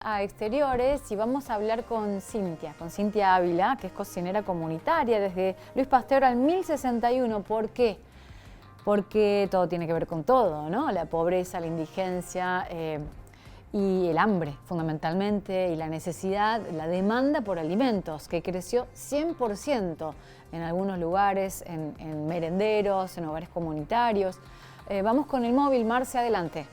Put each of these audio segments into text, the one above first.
A exteriores y vamos a hablar con Cintia Ávila, que es cocinera comunitaria desde Luis Pasteur al 1061. ¿Por qué? Porque todo tiene que ver con todo, ¿no? La pobreza, la indigencia y el hambre, fundamentalmente, y la necesidad, la demanda por alimentos, que creció 100% en algunos lugares, en merenderos, en hogares comunitarios. Vamos con el móvil, Marce, adelante.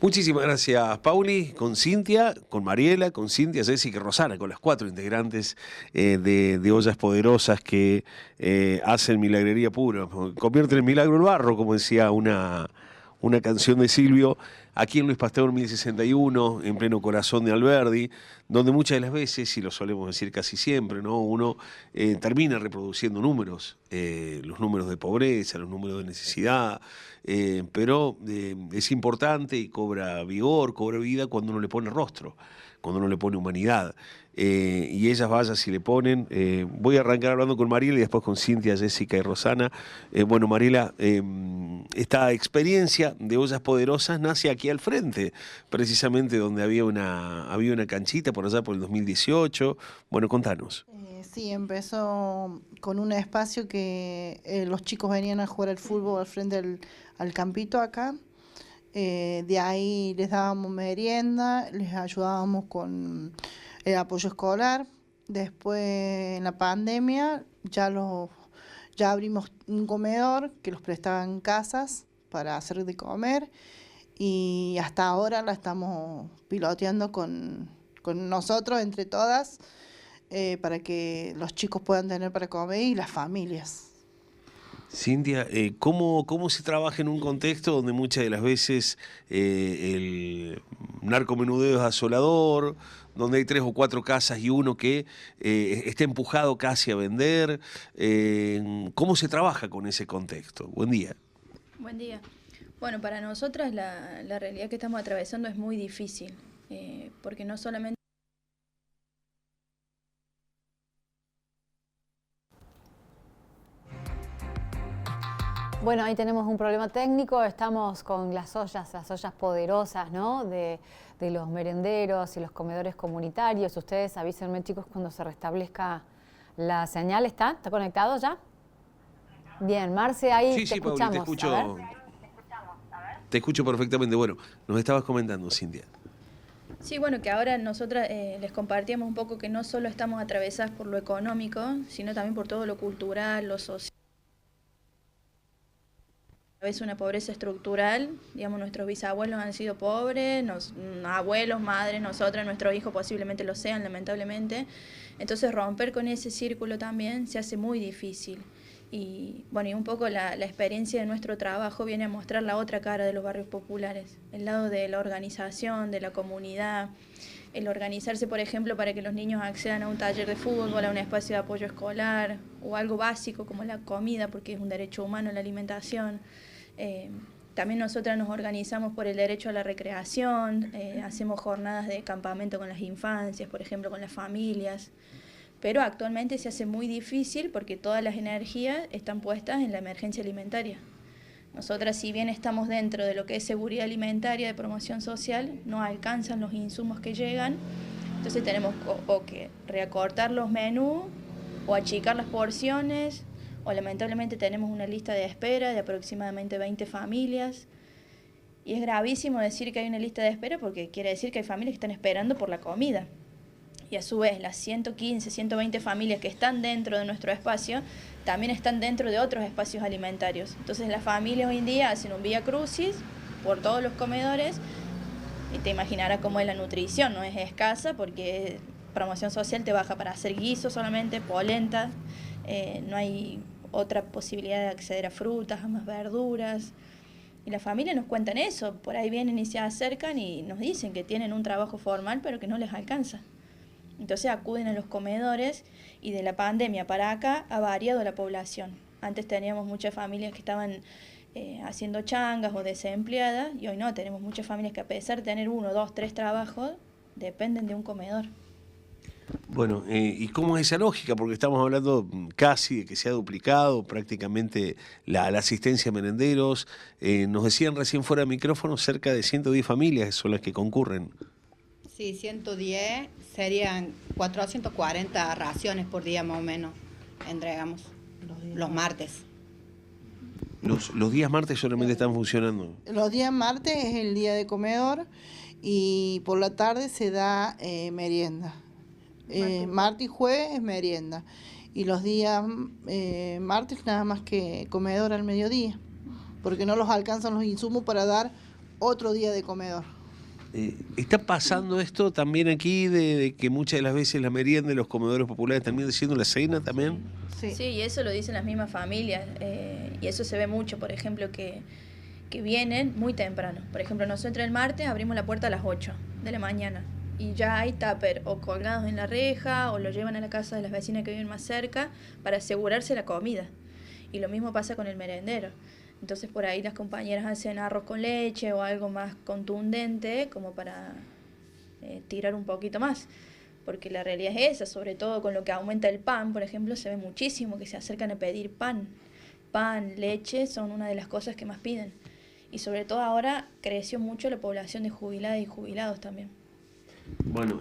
Muchísimas gracias, Pauli, con Cintia, con Mariela, con Cintia, Jessica y Rosana, con las 4 integrantes de Ollas Poderosas que hacen milagrería pura, convierten en milagro el barro, como decía una canción de Silvio, aquí en Luis Pasteur 1061, en pleno corazón de Alberdi, donde muchas de las veces, y lo solemos decir casi siempre, ¿no? Uno termina reproduciendo números, los números de pobreza, los números de necesidad, pero es importante y cobra vigor, cobra vida cuando uno le pone rostro, cuando uno le pone humanidad. Y ellas, vaya, si le ponen. Voy a arrancar hablando con Mariela y después con Cintia, Jessica y Rosana. Bueno, Mariela, esta experiencia de Ollas Poderosas nace aquí al frente, precisamente donde había una canchita por allá por el 2018. Bueno, contanos. Sí, empezó con un espacio que los chicos venían a jugar al fútbol al frente al campito acá. De ahí les dábamos merienda, les ayudábamos con el apoyo escolar. Después, en la pandemia, ya abrimos un comedor que los prestaban casas para hacer de comer, y hasta ahora la estamos piloteando con nosotros, entre todas, para que los chicos puedan tener para comer y las familias. Cintia, ¿cómo se trabaja en un contexto donde muchas de las veces el narcomenudeo es asolador, donde hay 3 o 4 casas y uno que está empujado casi a vender? ¿Cómo se trabaja con ese contexto? Buen día. Buen día. Bueno, para nosotras la realidad que estamos atravesando es muy difícil, porque no solamente... Bueno, ahí tenemos un problema técnico, estamos con las ollas poderosas, ¿no? De los merenderos y los comedores comunitarios. Ustedes avísenme, chicos, cuando se restablezca la señal. ¿Está conectado ya? Bien, Marce, ahí sí, te escuchamos. Pauli, te escucho. Te escucho perfectamente. Bueno, nos estabas comentando, Cintia. Sí, bueno, que ahora nosotras les compartíamos un poco que no solo estamos atravesadas por lo económico, sino también por todo lo cultural, lo social. Es una pobreza estructural, digamos, nuestros bisabuelos han sido pobres, abuelos, madres, nosotras, nuestros hijos posiblemente lo sean, lamentablemente. Entonces romper con ese círculo también se hace muy difícil. Y bueno, y un poco la experiencia de nuestro trabajo viene a mostrar la otra cara de los barrios populares, el lado de la organización, de la comunidad, el organizarse, por ejemplo, para que los niños accedan a un taller de fútbol, a un espacio de apoyo escolar, o algo básico como la comida, porque es un derecho humano la alimentación. También nosotras nos organizamos por el derecho a la recreación, hacemos jornadas de campamento con las infancias, por ejemplo, con las familias, pero actualmente se hace muy difícil porque todas las energías están puestas en la emergencia alimentaria. Nosotras, si bien estamos dentro de lo que es seguridad alimentaria, de promoción social, no alcanzan los insumos que llegan, entonces tenemos o que reacortar los menús, o achicar las porciones, o lamentablemente tenemos una lista de espera de aproximadamente 20 familias. Y es gravísimo decir que hay una lista de espera porque quiere decir que hay familias que están esperando por la comida. Y a su vez las 115, 120 familias que están dentro de nuestro espacio también están dentro de otros espacios alimentarios. Entonces las familias hoy en día hacen un vía crucis por todos los comedores, y te imaginarás cómo es la nutrición, no es escasa porque promoción social te baja para hacer guiso solamente, polenta, no hay otra posibilidad de acceder a frutas, a más verduras. Y las familias nos cuentan eso, por ahí vienen y se acercan y nos dicen que tienen un trabajo formal pero que no les alcanza. Entonces acuden a los comedores, y de la pandemia para acá ha variado la población. Antes teníamos muchas familias que estaban haciendo changas o desempleadas, y hoy no, tenemos muchas familias que a pesar de tener 1, 2, 3 trabajos, dependen de un comedor. Bueno, ¿y cómo es esa lógica? Porque estamos hablando casi de que se ha duplicado prácticamente la asistencia a merenderos. Nos decían recién fuera de micrófono, cerca de 110 familias son las que concurren. Sí, 110 serían 440 raciones por día más o menos, entregamos los martes. Los días martes solamente están funcionando. Los días martes es el día de comedor y por la tarde se da merienda. Martes y jueves es merienda. Y los días martes nada más que comedor al mediodía, porque no los alcanzan los insumos para dar otro día de comedor. ¿Está pasando esto también aquí de que muchas de las veces la merienda y los comedores populares terminan siendo la cena también? Sí, y eso lo dicen las mismas familias, y eso se ve mucho, por ejemplo, que vienen muy temprano. Por ejemplo, nosotros el martes abrimos la puerta a las 8 de la mañana y ya hay tupper o colgados en la reja o lo llevan a la casa de las vecinas que viven más cerca para asegurarse la comida. Y lo mismo pasa con el merendero. Entonces por ahí las compañeras hacen arroz con leche o algo más contundente como para tirar un poquito más. Porque la realidad es esa, sobre todo con lo que aumenta el pan, por ejemplo, se ve muchísimo que se acercan a pedir pan. Pan, leche son una de las cosas que más piden. Y sobre todo ahora creció mucho la población de jubiladas y jubilados también. Bueno,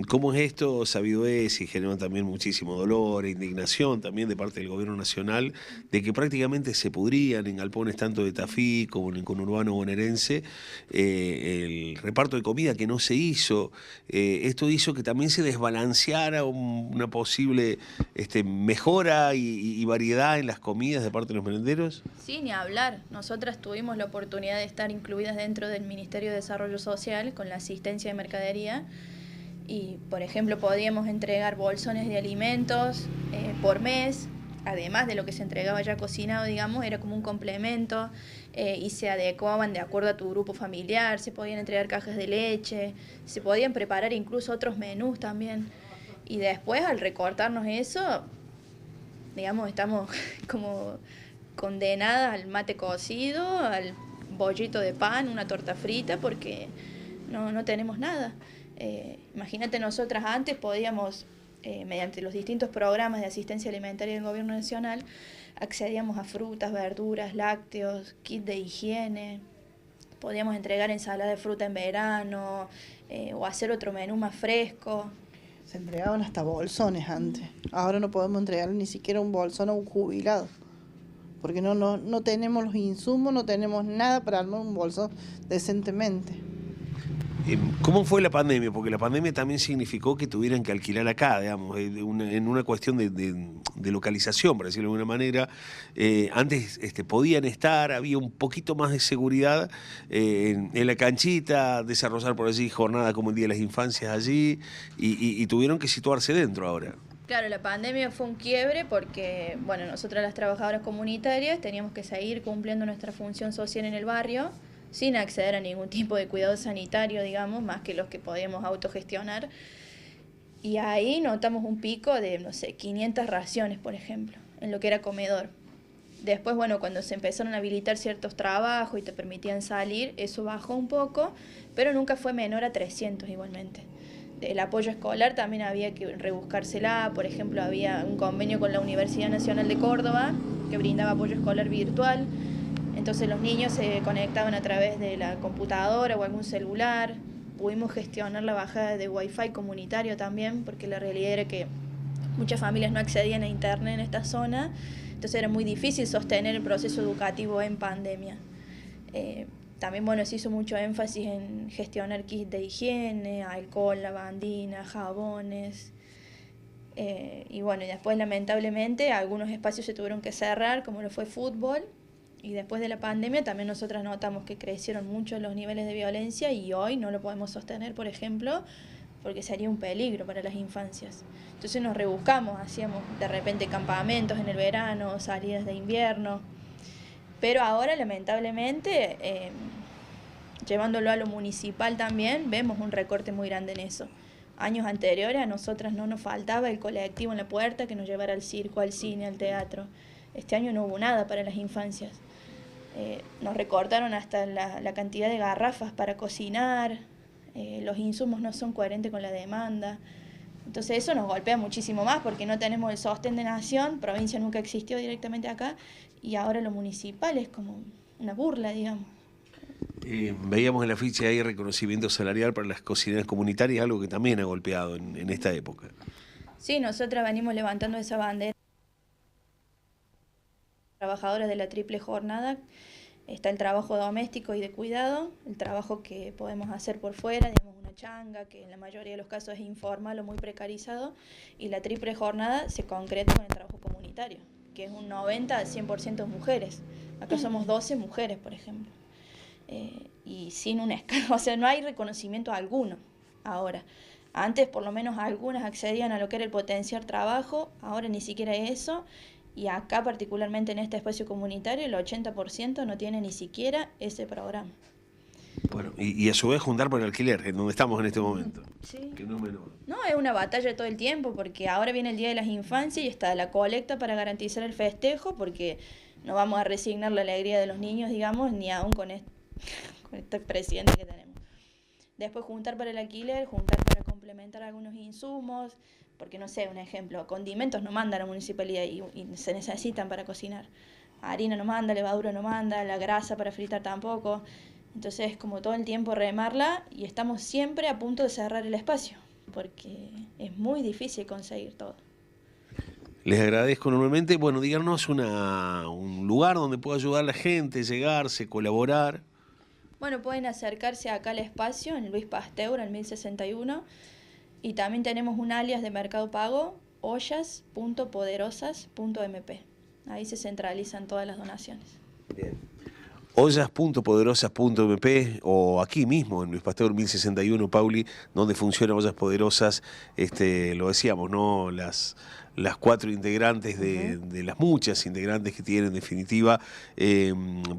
¿cómo es esto? Sabido es y genera también muchísimo dolor e indignación también de parte del gobierno nacional de que prácticamente se pudrían en galpones tanto de Tafí como en el conurbano bonaerense el reparto de comida que no se hizo. Esto hizo que también se desbalanceara una posible mejora y variedad en las comidas de parte de los merenderos. Sí, ni hablar. Nosotras tuvimos la oportunidad de estar incluidas dentro del Ministerio de Desarrollo Social con la asistencia de mercadería y, por ejemplo, podíamos entregar bolsones de alimentos por mes, además de lo que se entregaba ya cocinado, digamos, era como un complemento y se adecuaban de acuerdo a tu grupo familiar, se podían entregar cajas de leche, se podían preparar incluso otros menús también. Y después, al recortarnos eso, digamos, estamos como condenadas al mate cocido, al bollito de pan, una torta frita, porque no tenemos nada. Imagínate, nosotras antes podíamos, mediante los distintos programas de asistencia alimentaria del gobierno nacional, accedíamos a frutas, verduras, lácteos, kit de higiene, podíamos entregar ensalada de fruta en verano, o hacer otro menú más fresco. Se entregaban hasta bolsones antes. Ahora no podemos entregar ni siquiera un bolsón a un jubilado, porque no tenemos los insumos, no tenemos nada para armar un bolsón decentemente. ¿Cómo fue la pandemia? Porque la pandemia también significó que tuvieran que alquilar acá, digamos, en una cuestión de localización, por decirlo de alguna manera. Antes podían estar, había un poquito más de seguridad en la canchita, desarrollar por allí jornadas como el Día de las Infancias allí, y tuvieron que situarse dentro ahora. Claro, la pandemia fue un quiebre porque, bueno, nosotras las trabajadoras comunitarias teníamos que seguir cumpliendo nuestra función social en el barrio, sin acceder a ningún tipo de cuidado sanitario, digamos, más que los que podíamos autogestionar. Y ahí notamos un pico de, 500 raciones, por ejemplo, en lo que era comedor. Después, bueno, cuando se empezaron a habilitar ciertos trabajos y te permitían salir, eso bajó un poco, pero nunca fue menor a 300 igualmente. El apoyo escolar también había que rebuscársela. Por ejemplo, había un convenio con la Universidad Nacional de Córdoba que brindaba apoyo escolar virtual. Entonces los niños se conectaban a través de la computadora o algún celular. Pudimos gestionar la bajada de Wi-Fi comunitario también, porque la realidad era que muchas familias no accedían a internet en esta zona. Entonces era muy difícil sostener el proceso educativo en pandemia. También, bueno, se hizo mucho énfasis en gestionar kits de higiene, alcohol, lavandina, jabones. Y bueno, y después lamentablemente algunos espacios se tuvieron que cerrar, como lo fue fútbol. Y después de la pandemia también nosotras notamos que crecieron mucho los niveles de violencia y hoy no lo podemos sostener, por ejemplo, porque sería un peligro para las infancias. Entonces nos rebuscamos, hacíamos de repente campamentos en el verano, salidas de invierno. Pero ahora, lamentablemente, llevándolo a lo municipal también, vemos un recorte muy grande en eso. Años anteriores a nosotras no nos faltaba el colectivo en la puerta que nos llevara al circo, al cine, al teatro. Este año no hubo nada para las infancias. Nos recortaron hasta la cantidad de garrafas para cocinar, los insumos no son coherentes con la demanda. Entonces eso nos golpea muchísimo más porque no tenemos el sostén de nación, provincia nunca existió directamente acá, y ahora lo municipal es como una burla, digamos. Veíamos en la ficha ahí reconocimiento salarial para las cocineras comunitarias, algo que también ha golpeado en esta época. Sí, nosotras venimos levantando esa bandera. Trabajadoras de la triple jornada, está el trabajo doméstico y de cuidado, el trabajo que podemos hacer por fuera, digamos una changa, que en la mayoría de los casos es informal o muy precarizado, y la triple jornada se concreta con el trabajo comunitario, que es un 90 al 100% mujeres. Acá somos 12 mujeres, por ejemplo. Y sin un escala, o sea, no hay reconocimiento alguno ahora. Antes por lo menos algunas accedían a lo que era el potenciar trabajo, ahora ni siquiera eso, y acá particularmente en este espacio comunitario el 80% no tiene ni siquiera ese programa. Bueno, y a su vez juntar por el alquiler, en donde estamos en este momento. Sí. Que no es menor. No, es una batalla todo el tiempo, porque ahora viene el Día de las Infancias y está la colecta para garantizar el festejo, porque no vamos a resignar la alegría de los niños, digamos, ni aún con este presidente que tenemos. Después juntar para el alquiler, juntar para complementar algunos insumos, porque no sé, un ejemplo, condimentos no manda la municipalidad y se necesitan para cocinar. Harina no manda, levadura no manda, la grasa para fritar tampoco. Entonces es como todo el tiempo remarla y estamos siempre a punto de cerrar el espacio, porque es muy difícil conseguir todo. Les agradezco enormemente. Bueno, díganos un lugar donde pueda ayudar a la gente, llegarse, colaborar. Bueno, pueden acercarse acá al espacio, en Luis Pasteur, al 1061, y también tenemos un alias de Mercado Pago, ollas.poderosas.mp. Ahí se centralizan todas las donaciones. Bien. Ollas.poderosas.mp o aquí mismo en Luis Pasteur 1061, Pauli, donde funciona Ollas Poderosas, lo decíamos, ¿no? Las 4 integrantes de las muchas integrantes que tienen en definitiva,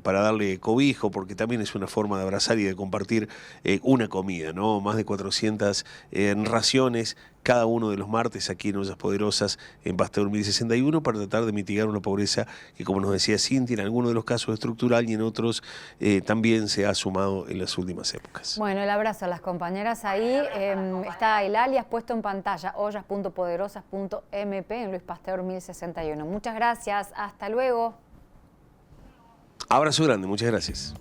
para darle cobijo, porque también es una forma de abrazar y de compartir una comida, ¿no? Más de 400 raciones cada uno de los martes aquí en Ollas Poderosas en Pasteur 1061 para tratar de mitigar una pobreza que, como nos decía Cintia, en algunos de los casos es estructural y en otros también se ha sumado en las últimas épocas. Bueno, el abrazo a las compañeras ahí. Está el alias puesto en pantalla, ollas.poderosas.mp en Luis Pasteur 1061. Muchas gracias, hasta luego. Abrazo grande, muchas gracias.